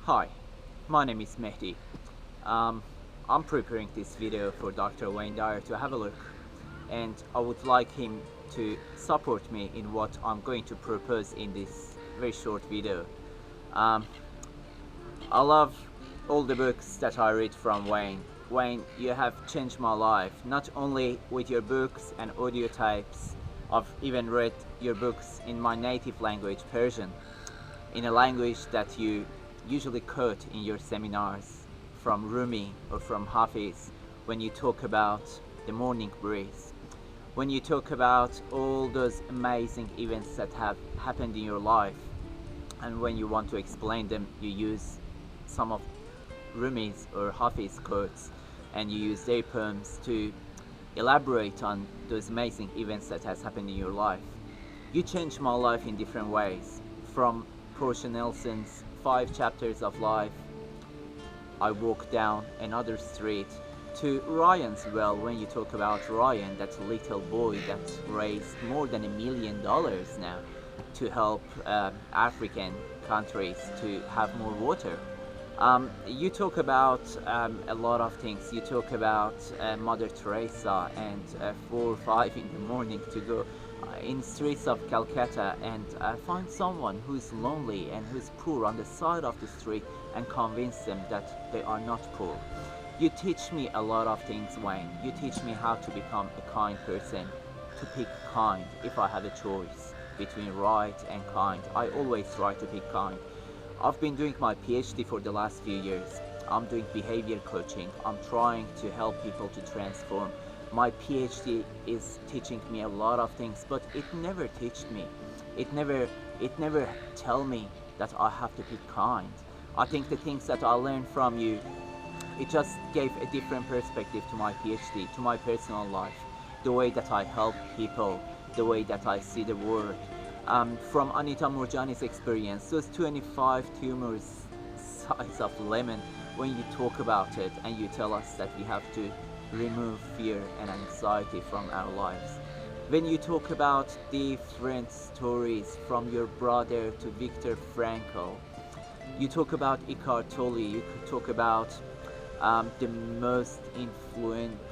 Hi, my name is Mehdi. Um, I'm preparing this video for Dr. Wayne Dyer to have a look, and I would like him to support me in what I'm going to propose in this very short video. Um, I love all the books that I read from Wayne. Wayne, you have changed my life, not only with your books and audio types. I've even read your books in my native language, Persian, in a language that you usually quote in your seminars from Rumi or from Hafiz when you talk about the morning breeze, when you talk about all those amazing events that have happened in your life, and when you want to explain them, you use some of Rumi's or Hafiz quotes, and you use their poems to elaborate on those amazing events that has happened in your life. You changed my life in different ways, from Portia Nelson's 5 chapters of life, I walk down another street, to Ryan's well, when you talk about Ryan, that little boy that raised more than $1 million now to help African countries to have more water. You talk about a lot of things. You talk about Mother Teresa and 4 or 5 in the morning to go in streets of Calcutta and find someone who's lonely and who's poor on the side of the street and convince them that they are not poor. You teach me a lot of things, Wayne. You teach me how to become a kind person, to pick kind if I have a choice between right and kind. I always try to pick kind. I've been doing my PhD for the last few years. I'm doing behavior coaching. I'm trying to help people to transform. My PhD is teaching me a lot of things, but it never taught me. It never tell me that I have to be kind. I think the things that I learned from you, it just gave a different perspective to my PhD, to my personal life, the way that I help people, the way that I see the world. From Anita Murjani's experience, those 25 tumors size of lemon, when you talk about it and you tell us that we have to remove fear and anxiety from our lives. When you talk about different stories from your brother to Viktor Frankl, you talk about Eckhart Tolle, you talk about the most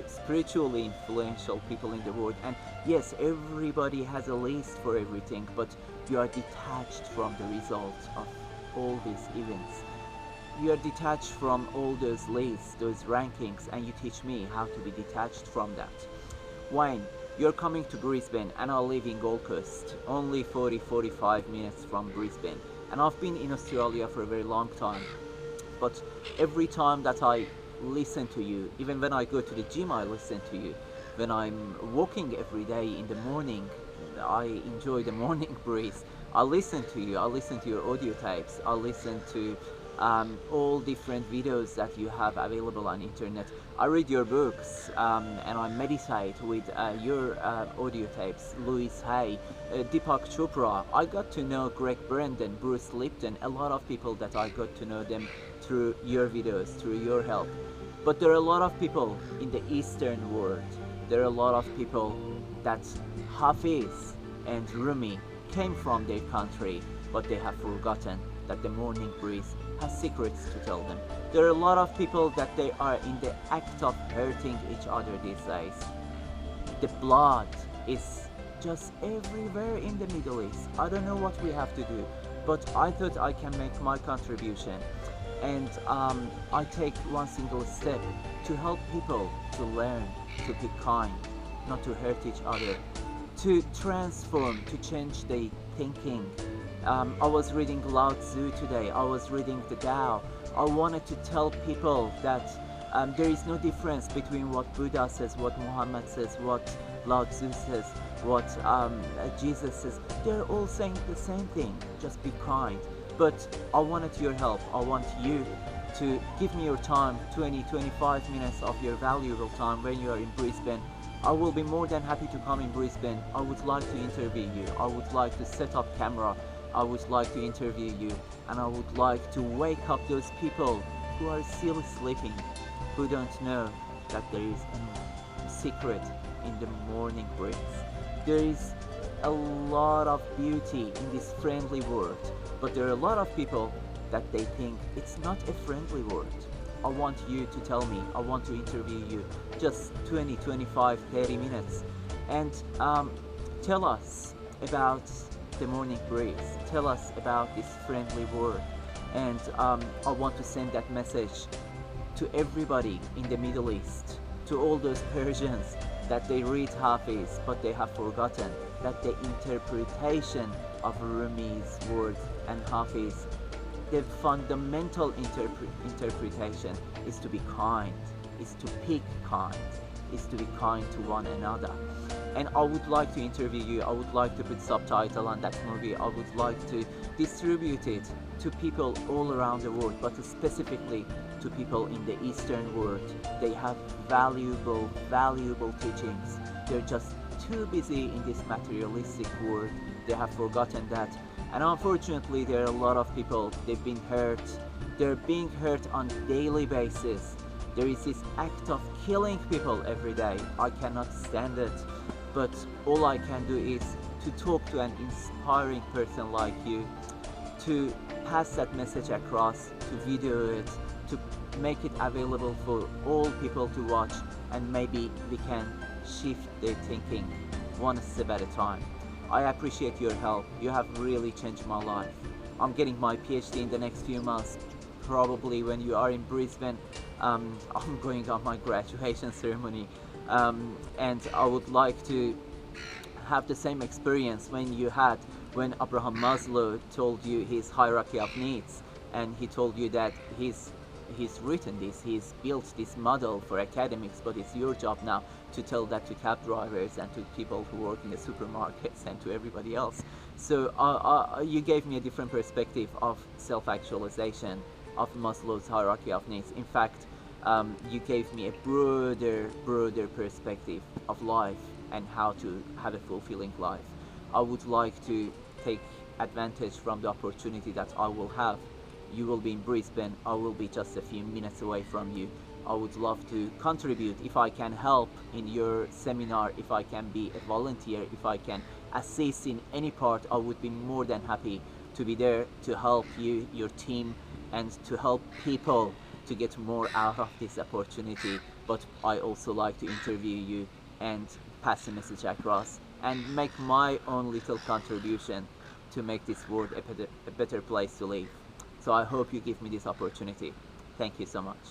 spiritually influential people in the world. And yes, everybody has a list for everything, but you are detached from the results of all these events. You are detached from all those lists, those rankings, and you teach me how to be detached from that. Wayne, you're coming to Brisbane and I live in Gold Coast, only 40-45 minutes from Brisbane. And I've been in Australia for a very long time. But every time that I listen to you, even when I go to the gym, I listen to you. When I'm walking every day in the morning, I enjoy the morning breeze. I listen to you, I listen to your audio tapes, I listen to all different videos that you have available on internet. I read your books and I meditate with your audio tapes, Louise Hay, Deepak Chopra. I got to know Greg Brandon, Bruce Lipton, a lot of people that I got to know them through your videos, through your help. But there are a lot of people in the Eastern world, there are a lot of people that Hafiz and Rumi came from their country, but they have forgotten that the morning breeze has secrets to tell them. There are a lot of people that they are in the act of hurting each other these days. The blood is just everywhere in the Middle East. I don't know what we have to do, but I thought I can make my contribution. And I take one single step to help people to learn to be kind, not to hurt each other, to transform, to change their thinking. I was reading Lao Tzu today, I was reading the Tao. I wanted to tell people that there is no difference between what Buddha says, what Muhammad says, what Lao Tzu says, what Jesus says. They're all saying the same thing, just be kind. But I wanted your help. I want you to give me your time, 20-25 minutes of your valuable time when you are in Brisbane. I will be more than happy to come in Brisbane. I would like to interview you. I would like to set up camera. I would like to interview you. And I would like to wake up those people who are still sleeping, who don't know that there is a secret in the morning breeze. There is a lot of beauty in this friendly world, but there are a lot of people that they think it's not a friendly word. I want you to tell me, I want to interview you just 20, 25, 30 minutes and tell us about the morning breeze. Tell us about this friendly word. And I want to send that message to everybody in the Middle East, to all those Persians that they read Hafiz but they have forgotten that the interpretation of Rumi's words and Hafiz, the fundamental interpretation is to be kind, is to pick kind, is to be kind to one another. And I would like to interview you, I would like to put subtitle on that movie, I would like to distribute it to people all around the world, but specifically to people in the Eastern world. They have valuable teachings. They're just too busy in this materialistic world. They have forgotten that. And unfortunately, there are a lot of people, they've been hurt. They're being hurt on daily basis. There is this act of killing people every day. I cannot stand it. But all I can do is to talk to an inspiring person like you, to pass that message across, to video it, to make it available for all people to watch, and maybe we can shift their thinking one step at a time. I appreciate your help. You have really changed my life. I'm getting my PhD in the next few months. Probably when you are in Brisbane, I'm going on my graduation ceremony, and I would like to have the same experience when you had when Abraham Maslow told you his hierarchy of needs, and he told you that he's written this, he's built this model for academics, but it's your job now to tell that to cab drivers and to people who work in the supermarkets and to everybody else. So you gave me a different perspective of self-actualization, of Maslow's hierarchy of needs. In fact, you gave me a broader perspective of life and how to have a fulfilling life. I would like to take advantage from the opportunity that I will have. You will be in Brisbane, I will be just a few minutes away from you. I would love to contribute if I can help in your seminar, if I can be a volunteer, if I can assist in any part. I would be more than happy to be there to help you, your team, and to help people to get more out of this opportunity. But I also like to interview you and pass the message across and make my own little contribution to make this world a better place to live. So I hope you give me this opportunity. Thank you so much.